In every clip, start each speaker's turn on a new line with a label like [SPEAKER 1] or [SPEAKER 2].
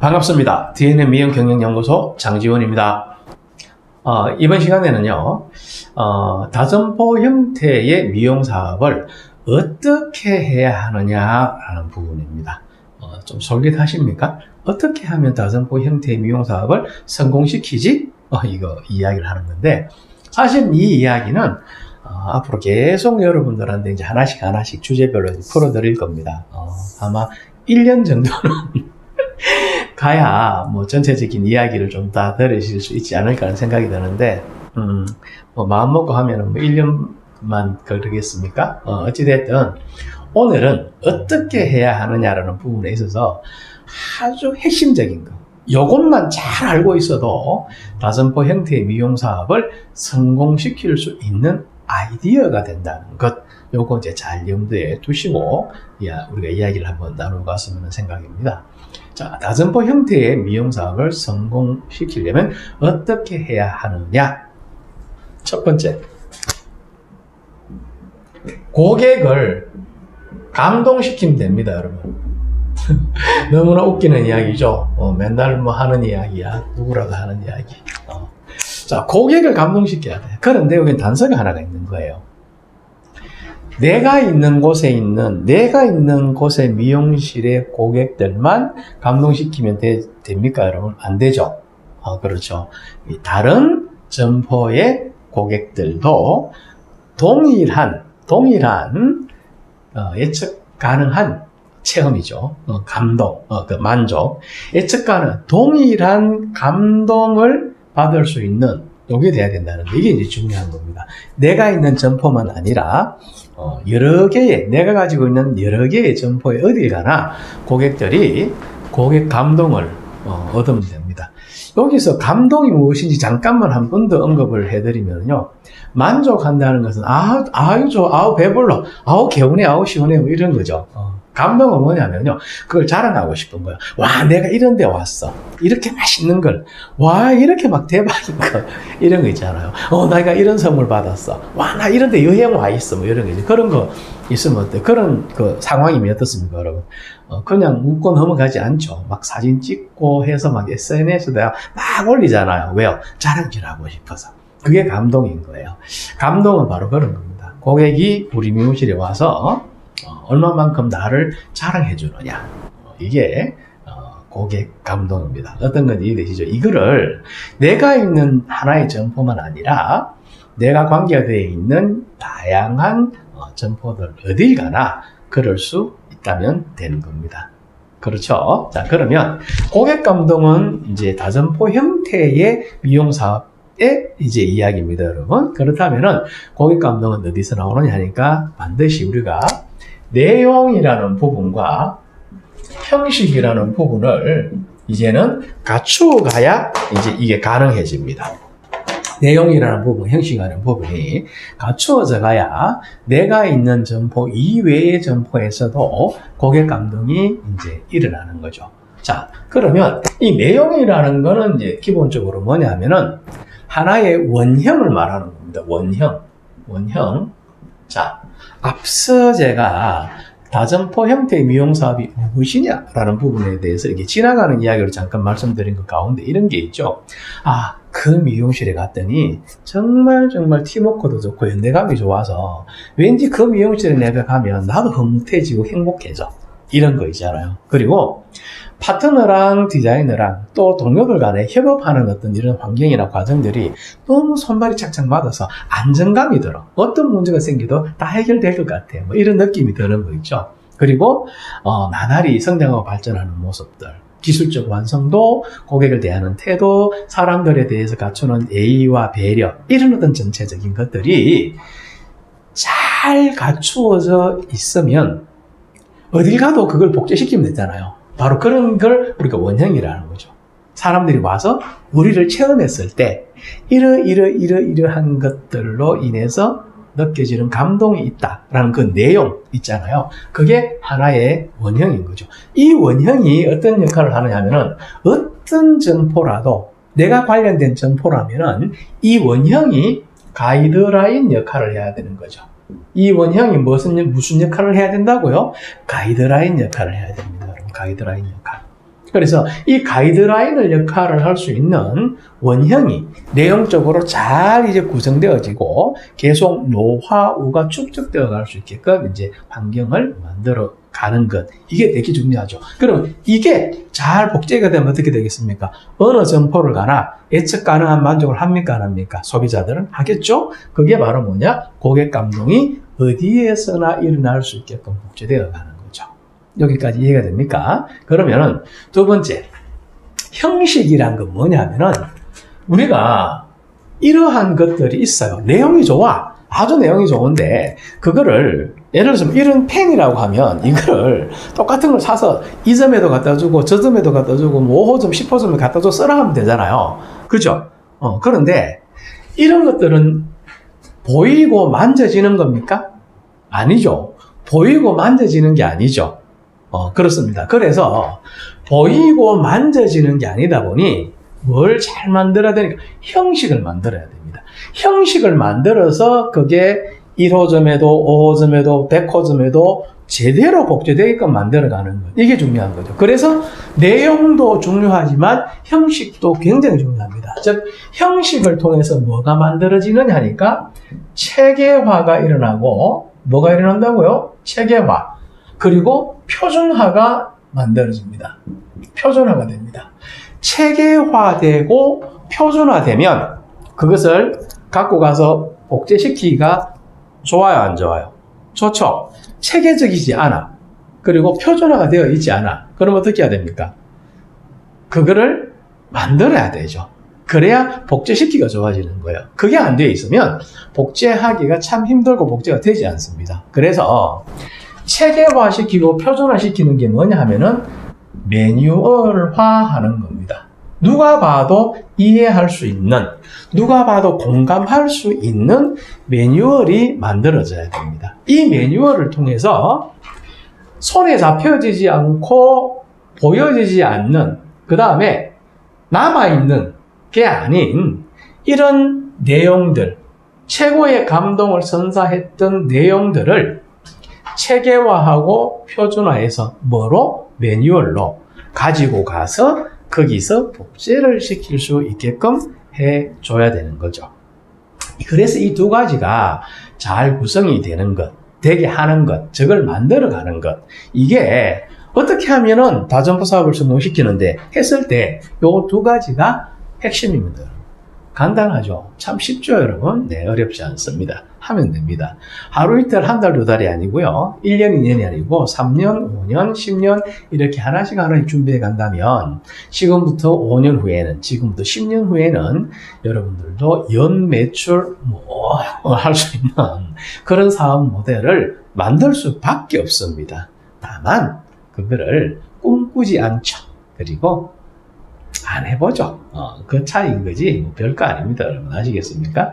[SPEAKER 1] 반갑습니다. DNM 미용경영연구소 장지원입니다. 이번 시간에는요, 다점포 형태의 미용사업을 어떻게 해야 하느냐라는 부분입니다. 좀 솔깃하십니까? 어떻게 하면 다점포 형태의 미용사업을 성공시키지? 이거 이야기를 하는 건데, 사실 이 이야기는 앞으로 계속 여러분들한테 이제 하나씩 주제별로 풀어드릴 겁니다. 아마 1년 정도는 가야 뭐 전체적인 이야기를 좀 다 들으실 수 있지 않을까 하는 생각이 드는데, 뭐 마음 먹고 하면은 뭐 1년만 걸리겠습니까? 어찌됐든 오늘은 어떻게 해야 하느냐라는 부분에 있어서 아주 핵심적인 거, 요것만 잘 알고 있어도 다점포 형태의 미용사업을 성공시킬 수 있는 아이디어가 된다는 것, 요거 이제 잘 염두에 두시고 우리가 이야기를 한번 나누고 갔으면 생각입니다. 자, 다점포 형태의 미용사업을 성공시키려면 어떻게 해야 하느냐? 첫 번째, 고객을 감동시키면 됩니다, 여러분. 너무나 웃기는 이야기죠. 맨날 뭐 하는 이야기야. 누구라도 하는 이야기. 자, 고객을 감동시켜야 돼. 그런데 여기 단서가 하나가 있는 거예요. 내가 있는 곳의 미용실의 고객들만 감동시키면 됩니까, 여러분? 안 되죠. 그렇죠. 다른 점포의 고객들도 동일한 예측 가능한 체험이죠. 감동, 만족. 예측 가능한 동일한 감동을 받을 수 있는 요게 돼야 된다는 게, 이게 이제 중요한 겁니다. 내가 있는 점포만 아니라 내가 가지고 있는 여러 개의 점포에 어딜 가나 고객들이 고객 감동을 얻으면 됩니다. 여기서 감동이 무엇인지 잠깐만 한 번 더 언급을 해드리면요, 만족한다는 것은 아유 좋아, 아우 배불러, 아우 개운해, 아우 시원해, 뭐 이런 거죠. 감동은 뭐냐면요, 그걸 자랑하고 싶은 거야. 와, 내가 이런 데 왔어. 이렇게 맛있는 걸. 와, 이렇게 막 대박인 거. 이런 거 있잖아요. 내가 이런 선물 받았어. 와, 나 이런 데 여행 와 있어. 뭐 이런 거지. 그런 거 있으면 어때? 그런 상황이면 어떻습니까, 여러분? 그냥 웃고 넘어가지 않죠. 막 사진 찍고 해서 막 SNS에다가 막 올리잖아요. 왜요? 자랑질하고 싶어서. 그게 감동인 거예요. 감동은 바로 그런 겁니다. 고객이 우리 미용실에 와서 얼마만큼 나를 자랑해 주느냐, 이게 고객 감동입니다. 어떤 건지 이해되시죠? 이거를 내가 있는 하나의 점포만 아니라 내가 관계되어 있는 다양한 점포들 어딜 가나 그럴 수 있다면 되는 겁니다. 그렇죠? 자, 그러면 고객 감동은 이제 다점포 형태의 미용 사업의 이제 이야기입니다, 여러분. 그렇다면은 고객 감동은 어디서 나오느냐 하니까 반드시 우리가 내용이라는 부분과 형식이라는 부분을 이제는 갖추어 가야 이제 이게 가능해집니다. 내용이라는 부분, 형식이라는 부분이 갖추어져 가야 내가 있는 점포 이외의 점포에서도 고객 감동이 이제 일어나는 거죠. 자, 그러면 이 내용이라는 거는 이제 기본적으로 뭐냐면은 하나의 원형을 말하는 겁니다. 원형. 자, 앞서 제가 다점포 형태의 미용사업이 무엇이냐라는 부분에 대해서 이렇게 지나가는 이야기를 잠깐 말씀드린 것 가운데 이런 게 있죠. 그 미용실에 갔더니 정말 팀워크도 좋고 연대감이 좋아서 왠지 그 미용실에 내가 가면 나도 흐뭇해지고 행복해져. 이런 거 있잖아요. 그리고 파트너랑 디자이너랑 또 동료들 간에 협업하는 어떤 이런 환경이나 과정들이 너무 손발이 착착 맞아서 안정감이 들어. 어떤 문제가 생겨도 다 해결될 것 같아. 뭐 이런 느낌이 드는 거 있죠. 그리고 나날이 성장하고 발전하는 모습들, 기술적 완성도, 고객을 대하는 태도, 사람들에 대해서 갖추는 예의와 배려, 이런 어떤 전체적인 것들이 잘 갖추어져 있으면 어딜 가도 그걸 복제시키면 되잖아요. 바로 그런 걸 우리가 원형이라는 거죠. 사람들이 와서 우리를 체험했을 때 이러한 것들로 인해서 느껴지는 감동이 있다라는 그 내용 있잖아요. 그게 하나의 원형인 거죠. 이 원형이 어떤 역할을 하느냐 하면은 어떤 점포라도 내가 관련된 점포라면은 이 원형이 가이드라인 역할을 해야 되는 거죠. 이 원형이 무슨 역할을 해야 된다고요? 가이드라인 역할을 해야 됩니다. 가이드라인 역할. 그래서 이 가이드라인을 역할을 할 수 있는 원형이 내용적으로 잘 이제 구성되어지고 계속 노하우가 축적되어 갈 수 있게끔 이제 환경을 만들어 가는 것. 이게 되게 중요하죠. 그럼 이게 잘 복제가 되면 어떻게 되겠습니까? 어느 점포를 가나 예측 가능한 만족을 합니까? 안 합니까? 소비자들은 하겠죠? 그게 바로 뭐냐? 고객 감동이 어디에서나 일어날 수 있게끔 복제되어 가는 거죠. 여기까지 이해가 됩니까? 그러면은 두 번째, 형식이란 건 뭐냐면은 우리가 이러한 것들이 있어요. 내용이 좋아. 아주 내용이 좋은데 그거를 예를 들어서 이런 펜이라고 하면 이거를 똑같은 걸 사서 이 점에도 갖다 주고 저 점에도 갖다 주고 뭐 5호점, 10호점에 갖다 줘 써라 하면 되잖아요. 그죠? 그런데 이런 것들은 보이고 만져지는 겁니까? 아니죠. 보이고 만져지는 게 아니죠. 그렇습니다. 그래서 보이고 만져지는 게 아니다 보니 뭘 잘 만들어야 되니까 형식을 만들어야 됩니다. 형식을 만들어서 그게 1호점에도 5호점에도 100호점에도 제대로 복제되게끔 만들어가는 것. 이게 중요한 거죠. 그래서 내용도 중요하지만 형식도 굉장히 중요합니다. 즉 형식을 통해서 뭐가 만들어지느냐 하니까 체계화가 일어나고 뭐가 일어난다고요? 체계화. 그리고 표준화가 만들어집니다. 표준화가 됩니다. 체계화되고 표준화되면 그것을 갖고 가서 복제시키기가 좋아요, 안 좋아요? 좋죠. 체계적이지 않아. 그리고 표준화가 되어 있지 않아. 그럼 어떻게 해야 됩니까? 그거를 만들어야 되죠. 그래야 복제시키기가 좋아지는 거예요. 그게 안 되어 있으면 복제하기가 참 힘들고 복제가 되지 않습니다. 그래서 체계화시키고 표준화시키는 게 뭐냐 하면은 매뉴얼화하는 겁니다. 누가 봐도 이해할 수 있는, 누가 봐도 공감할 수 있는 매뉴얼이 만들어져야 됩니다. 이 매뉴얼을 통해서 손에 잡혀지지 않고 보여지지 않는, 그 다음에 남아있는 게 아닌 이런 내용들, 최고의 감동을 선사했던 내용들을 체계화하고 표준화해서 뭐로? 매뉴얼로 가지고 가서 거기서 복제를 시킬 수 있게끔 해줘야 되는 거죠. 그래서 이 두 가지가 잘 구성이 되는 것, 되게 하는 것, 저걸 만들어가는 것, 이게 어떻게 하면은 다점포 사업을 성공시키는데 했을 때 요 두 가지가 핵심입니다. 간단하죠? 참 쉽죠, 여러분? 네, 어렵지 않습니다. 하면 됩니다. 하루 이틀, 한 달, 두 달이 아니고요. 1년, 2년이 아니고 3년, 5년, 10년 이렇게 하나씩 준비해 간다면 지금부터 5년 후에는, 지금부터 10년 후에는 여러분들도 연 매출 할 수 있는 그런 사업 모델을 만들 수밖에 없습니다. 다만 그거를 꿈꾸지 않죠. 그리고 안 해보죠. 그 차이인 거지 별거 아닙니다. 여러분 아시겠습니까?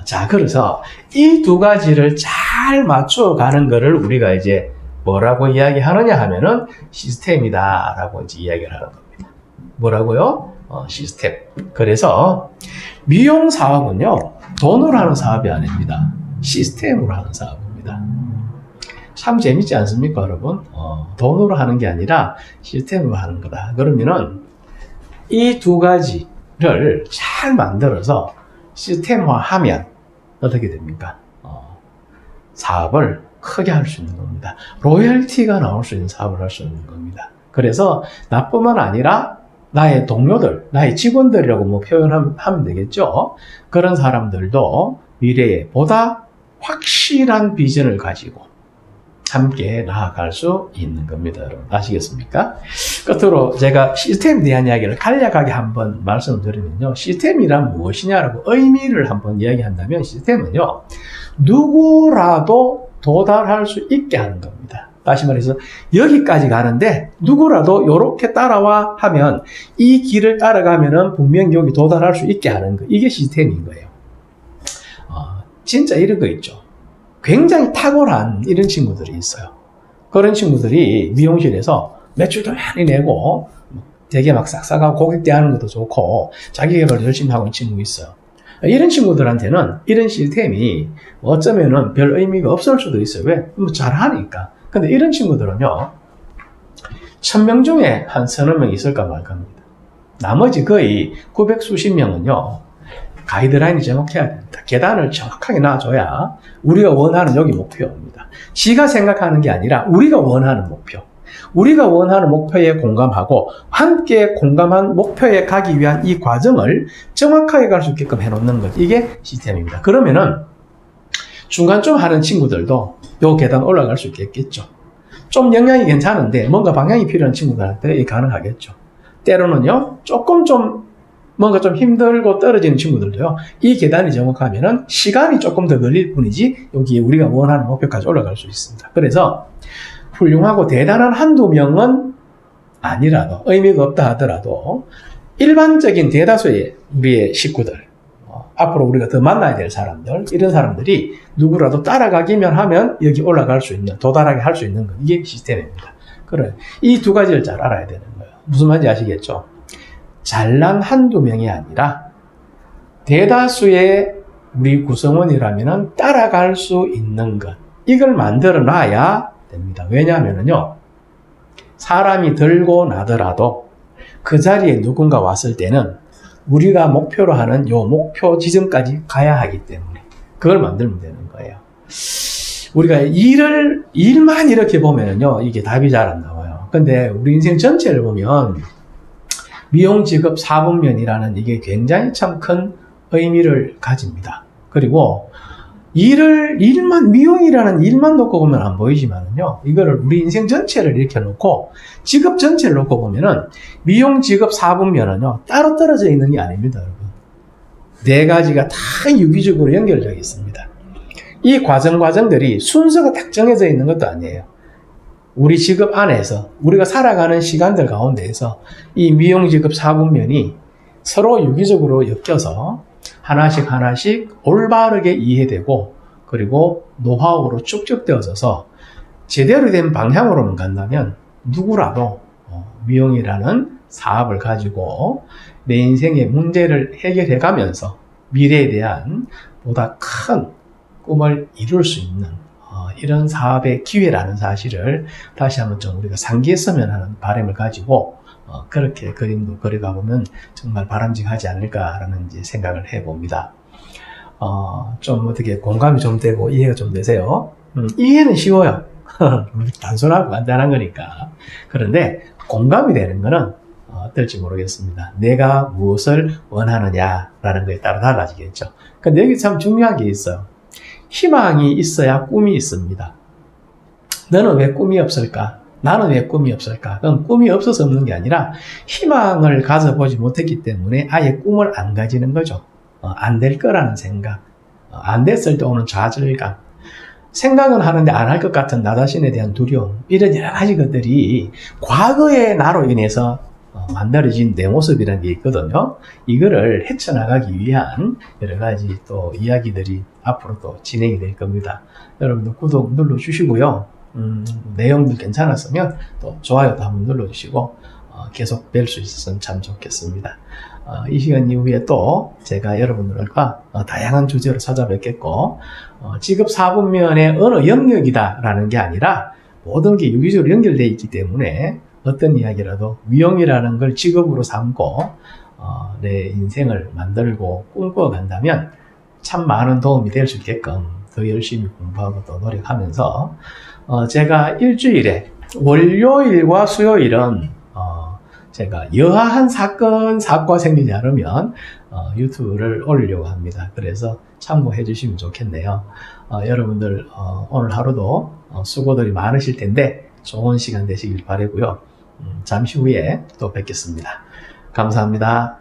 [SPEAKER 1] 자, 그래서 이 두 가지를 잘 맞춰가는 거를 우리가 이제 뭐라고 이야기하느냐 하면은 시스템이다 라고 이제 이야기를 하는 겁니다. 뭐라고요? 시스템. 그래서 미용 사업은요 돈으로 하는 사업이 아닙니다. 시스템으로 하는 사업입니다. 참 재밌지 않습니까, 여러분? 돈으로 하는 게 아니라 시스템으로 하는 거다. 그러면은 이 두 가지를 잘 만들어서 시스템화하면 어떻게 됩니까? 사업을 크게 할 수 있는 겁니다. 로열티가 나올 수 있는 사업을 할 수 있는 겁니다. 그래서 나뿐만 아니라 나의 동료들, 나의 직원들이라고 뭐 표현하면 되겠죠. 그런 사람들도 미래에 보다 확실한 비전을 가지고 함께 나아갈 수 있는 겁니다. 여러분 아시겠습니까? 끝으로 제가 시스템에 대한 이야기를 간략하게 한번 말씀드리면요. 시스템이란 무엇이냐라고 의미를 한번 이야기한다면 시스템은요. 누구라도 도달할 수 있게 하는 겁니다. 다시 말해서 여기까지 가는데 누구라도 이렇게 따라와 하면 이 길을 따라가면은 분명히 여기 도달할 수 있게 하는 거. 이게 시스템인 거예요. 진짜 이런 거 있죠. 굉장히 탁월한 이런 친구들이 있어요. 그런 친구들이 미용실에서 매출도 많이 내고 되게 막 싹싹하고 고객 대하는 것도 좋고 자기 개발도 열심히 하고 있는 친구 있어요. 이런 친구들한테는 이런 시스템이 어쩌면은 별 의미가 없을 수도 있어요. 왜? 뭐 잘하니까. 근데 이런 친구들은요 1000명 중에 한 서너 명 있을까 말까입니다. 나머지 거의 900 수십 명은요, 가이드라인이 정확해야 됩니다. 계단을 정확하게 놔줘야 우리가 원하는 여기 목표입니다. 지가 생각하는 게 아니라 우리가 원하는 목표. 우리가 원하는 목표에 공감하고 함께 공감한 목표에 가기 위한 이 과정을 정확하게 갈 수 있게끔 해놓는 것. 이게 시스템입니다. 그러면은 중간 좀 하는 친구들도 요 계단 올라갈 수 있겠죠. 좀 영향이 괜찮은데 뭔가 방향이 필요한 친구들한테 가능하겠죠. 때로는요, 조금 좀 뭔가 좀 힘들고 떨어지는 친구들도요, 이 계단이 정확하면은 시간이 조금 더 걸릴 뿐이지 여기 우리가 원하는 목표까지 올라갈 수 있습니다. 그래서 훌륭하고 대단한 한두 명은 아니라도, 의미가 없다 하더라도 일반적인 대다수의 우리의 식구들, 앞으로 우리가 더 만나야 될 사람들, 이런 사람들이 누구라도 따라가기만 하면 여기 올라갈 수 있는, 도달하게 할 수 있는 것, 이게 시스템입니다. 그래, 이 두 가지를 잘 알아야 되는 거예요. 무슨 말인지 아시겠죠? 잘난 한두 명이 아니라 대다수의 우리 구성원이라면 따라갈 수 있는 것, 이걸 만들어 놔야 됩니다. 왜냐하면요, 사람이 들고 나더라도 그 자리에 누군가 왔을 때는 우리가 목표로 하는 요 목표 지점까지 가야 하기 때문에 그걸 만들면 되는 거예요. 우리가 일만 이렇게 보면요, 이게 답이 잘 안 나와요. 근데 우리 인생 전체를 보면 미용 직업 사분면이라는 이게 굉장히 참 큰 의미를 가집니다. 그리고 미용이라는 일만 놓고 보면 안 보이지만은요, 이거를 우리 인생 전체를 이렇게 놓고, 직업 전체를 놓고 보면은, 미용 직업 사분면은요, 따로 떨어져 있는 게 아닙니다, 여러분. 네 가지가 다 유기적으로 연결되어 있습니다. 이 과정들이 순서가 딱 정해져 있는 것도 아니에요. 우리 직업 안에서, 우리가 살아가는 시간들 가운데에서, 이 미용 직업 사분면이 서로 유기적으로 엮여서, 하나씩 올바르게 이해되고 그리고 노하우로 쭉쭉 되어져서 제대로 된 방향으로만 간다면 누구라도 미용이라는 사업을 가지고 내 인생의 문제를 해결해 가면서 미래에 대한 보다 큰 꿈을 이룰 수 있는 이런 사업의 기회라는 사실을 다시 한번 좀 우리가 상기했으면 하는 바람을 가지고 그렇게 그림도 그려가 보면 정말 바람직하지 않을까라는 이제 생각을 해봅니다. 좀 어떻게 공감이 좀 되고 이해가 좀 되세요? 이해는 쉬워요. 단순하고 간단한 거니까. 그런데 공감이 되는 거는 어떨지 모르겠습니다. 내가 무엇을 원하느냐라는 거에 따라 달라지겠죠. 근데 여기 참 중요한 게 있어요. 희망이 있어야 꿈이 있습니다. 너는 왜 꿈이 없을까? 나는 왜 꿈이 없을까? 그건 꿈이 없어서 없는 게 아니라 희망을 가져보지 못했기 때문에 아예 꿈을 안 가지는 거죠. 안 될 거라는 생각, 안 됐을 때 오는 좌절감, 생각은 하는데 안 할 것 같은 나 자신에 대한 두려움, 이런 여러 가지 것들이 과거의 나로 인해서 만들어진 내 모습이라는 게 있거든요. 이거를 헤쳐나가기 위한 여러 가지 또 이야기들이 앞으로 또 진행이 될 겁니다. 여러분들 구독 눌러주시고요. 내용도 괜찮았으면 또 좋아요도 한번 눌러주시고 계속 뵐 수 있었으면 참 좋겠습니다. 이 시간 이후에 또 제가 여러분들과 다양한 주제로 찾아뵙겠고 직업 사분면의 어느 영역이다 라는 게 아니라 모든 게 유기적으로 연결되어 있기 때문에 어떤 이야기라도 미용이라는 걸 직업으로 삼고 내 인생을 만들고 꿈꿔 간다면 참 많은 도움이 될 수 있게끔 더 열심히 공부하고 또 노력하면서 제가 일주일에 월요일과 수요일은 제가 여하한 사건이 생기지 않으면 유튜브를 올리려고 합니다. 그래서 참고해 주시면 좋겠네요. 여러분들 오늘 하루도 수고들이 많으실 텐데 좋은 시간 되시길 바라고요. 잠시 후에 또 뵙겠습니다. 감사합니다.